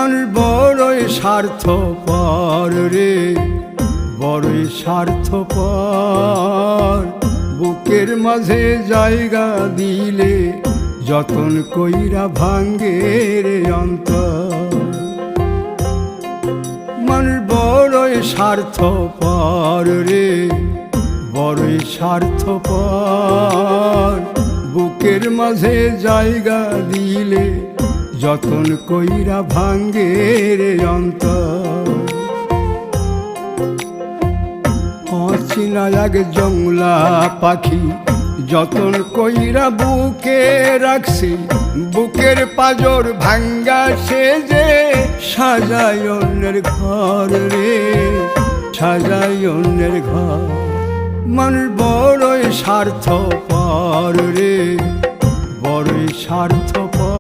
মানুষ বড়ই স্বার্থপর রে, বড়ই স্বার্থপর। বুকের মাঝে জায়গা দিলে যতন কইরা ভাঙ্গে রে অন্তর। মানুষ বড়ই স্বার্থপর রে, বড়ই স্বার্থপর। বুকের মাঝে জায়গা দিলে যতন কইরা ভাঙ্গে রে অন্তর। অচেনা এক জংলা পাখি যতন কইরা বুকে রাখছি, বুকের পাজর ভাঙ্গা সে যে সাজায় অন্যের ঘর রে, সাজায় অন্যের ঘর। মানুষ বড়ই স্বার্থপর রে, বড়ই স্বার্থপর।